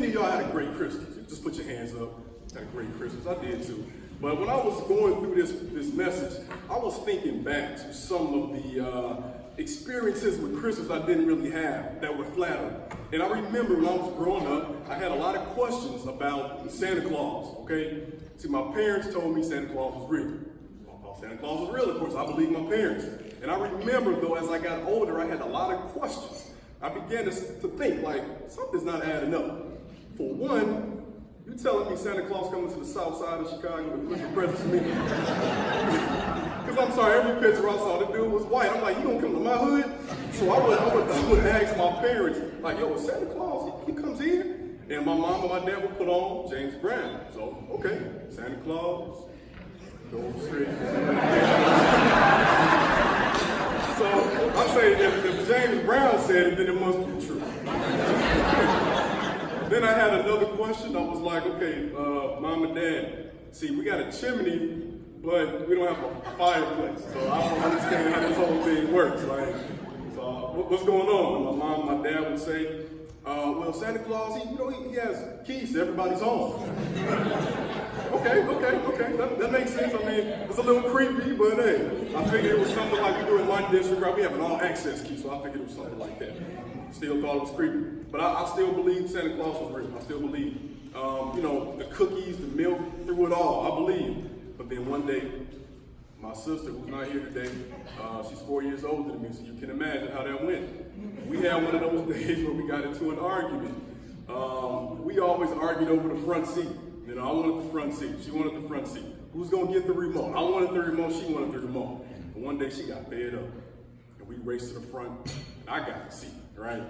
of y'all had a great Christmas? Just put your hands up. Had a great Christmas. I did too. But when I was going through this message, I was thinking back to some of the experiences with Christmas I didn't really have that were flattering. And I remember when I was growing up, I had a lot of questions about Santa Claus, okay? See, my parents told me Santa Claus was real. Santa Claus was real, of course. I believe my parents. And I remember, though, as I got older, I had a lot of questions. I began to think, like, something's not adding up. For one, you telling me Santa Claus coming to the south side of Chicago with Christmas presents for me? Because I'm sorry, every picture I saw, the dude was white. I'm like, you gonna come to my hood? So I would ask my parents, like, yo, Santa Claus, he comes here? And my mom and my dad would put on James Brown. So, okay, Santa Claus, go straight. So I say, if James Brown said it, then it must be true. Then I had another question. I was like, okay, Mom and Dad, see, we got a chimney, but we don't have a fireplace. So I don't understand how this whole thing works. Like, so what's going on? My mom and my dad would say, well, Santa Claus, he has keys to everybody's home. Okay, that makes sense. I mean, it's a little creepy, but hey, I figured it was something like we do in my district, right? We have an all-access key, so I figured it was something like that. Still thought it was creepy. But I still believe Santa Claus was real. I still believe, the cookies, the milk, through it all, I believe. But then one day, my sister, who's not here today, she's 4 years older than me, so you can imagine how that went. We had one of those days where we got into an argument. We always argued over the front seat. I wanted the front seat. She wanted the front seat. Who's gonna get the remote? I wanted the remote. She wanted the remote. But one day she got fed up, and we raced to the front. And I got the seat, right?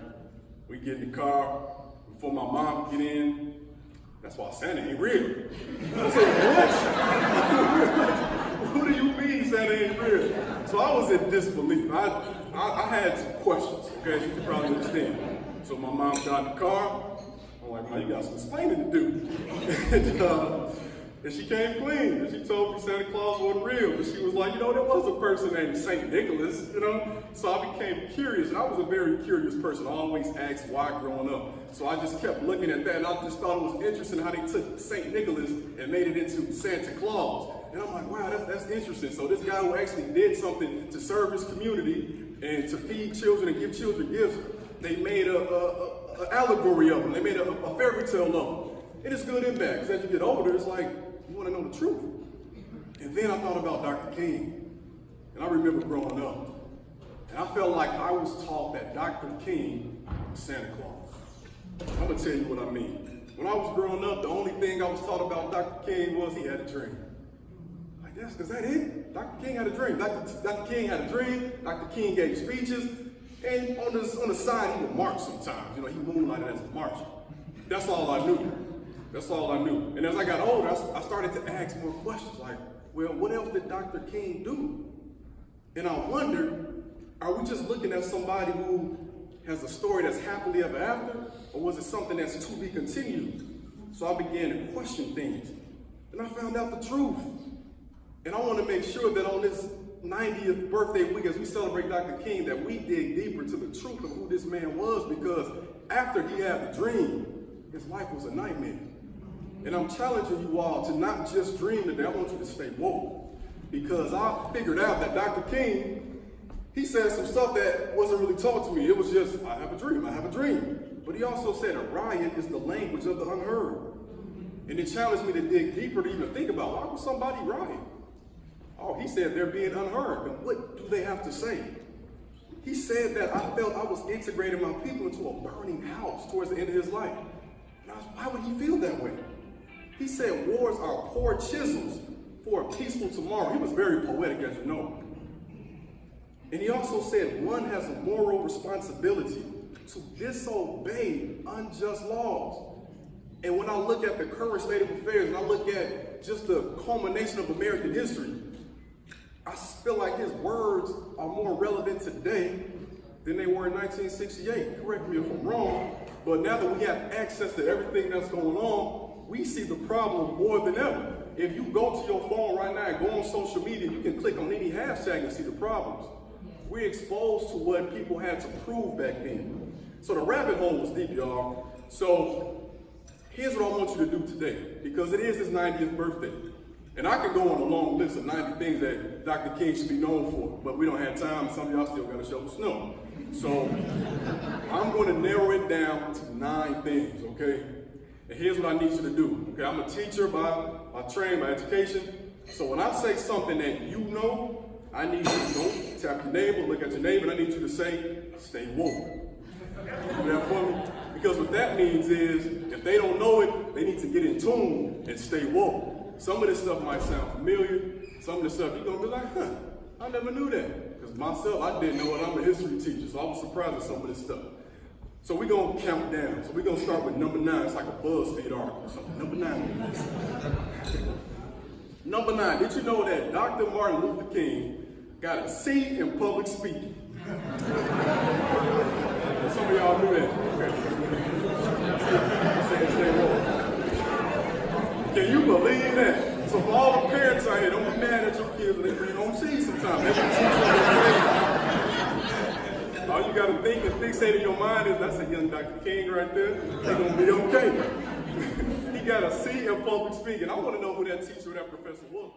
We get in the car before my mom get in. That's why Santa ain't real. I said, what? What do you mean Santa ain't real? So I was in disbelief. I had some questions, okay, as you can probably understand. So my mom got in the car. I'm like, man, you got some explaining to do. And she came clean, and she told me Santa Claus wasn't real. But she was like, there was a person named St. Nicholas, So I became curious, and I was a very curious person. I always asked why growing up. So I just kept looking at that, and I just thought it was interesting how they took St. Nicholas and made it into Santa Claus. And I'm like, wow, that's interesting. So this guy who actually did something to serve his community and to feed children and give children gifts, they made an allegory of them. They made a fairy tale of them. And it's good and bad, because as you get older, it's like, you want to know the truth. And then I thought about Dr. King. And I remember growing up. And I felt like I was taught that Dr. King was Santa Claus. I'm going to tell you what I mean. When I was growing up, the only thing I was taught about Dr. King was he had a dream. Like, is that it? Dr. King had a dream. Dr. King had a dream. Dr. King gave speeches. And on the side, he would march sometimes. He moonlighted as a marcher. That's all I knew. That's all I knew. And as I got older, I started to ask more questions like, well, what else did Dr. King do? And I wondered, are we just looking at somebody who has a story that's happily ever after, or was it something that's to be continued? So I began to question things, and I found out the truth. And I want to make sure that on this 90th birthday week, as we celebrate Dr. King, that we dig deeper to the truth of who this man was, because after he had the dream, his life was a nightmare. And I'm challenging you all to not just dream today. I want you to stay woke, because I figured out that Dr. King, he said some stuff that wasn't really taught to me. It was just, I have a dream. But he also said a riot is the language of the unheard. And it challenged me to dig deeper to even think about, why would somebody riot? Oh, he said they're being unheard. But what do they have to say? He said that I felt I was integrating my people into a burning house towards the end of his life. Now, why would he feel that way? He said wars are poor chisels for a peaceful tomorrow. He was very poetic, as you know. And he also said one has a moral responsibility to disobey unjust laws. And when I look at the current state of affairs, and I look at just the culmination of American history, I feel like his words are more relevant today than they were in 1968. Correct me if I'm wrong, but now that we have access to everything that's going on, we see the problem more than ever. If you go to your phone right now and go on social media, you can click on any hashtag and see the problems. We're exposed to what people had to prove back then. So the rabbit hole was deep, y'all. So Here's what I want you to do today, because it is his 90th birthday. And I could go on a long list of 90 things that Dr. King should be known for, but we don't have time, and some of y'all still got to shovel snow. So I'm going to narrow it down to 9 things, okay? And here's what I need you to do, okay? I'm a teacher by training, by education. So when I say something that you know, I need you to go, tap your neighbor, look at your neighbor, and I need you to say, stay woke. You do that for me? Because what that means is, if they don't know it, they need to get in tune and stay woke. Some of this stuff might sound familiar. Some of this stuff you're going to be like, huh, I never knew that. Because myself, I didn't know it. I'm a history teacher, so I was surprised at some of this stuff. So we're going to count down. So we're going to start with number 9. It's like a BuzzFeed article or something. Number 9 on the list. Number 9, did you know that Dr. Martin Luther King got a C in public speaking? Some of y'all knew that. Okay. Can you believe that? So for all the parents out here, don't be mad at your kids when they bring home C's sometimes. All you got to think and fixate in your mind is, that's a young Dr. King right there. They're going to be okay. He got a C in public speaking. I want to know who that teacher or that professor was.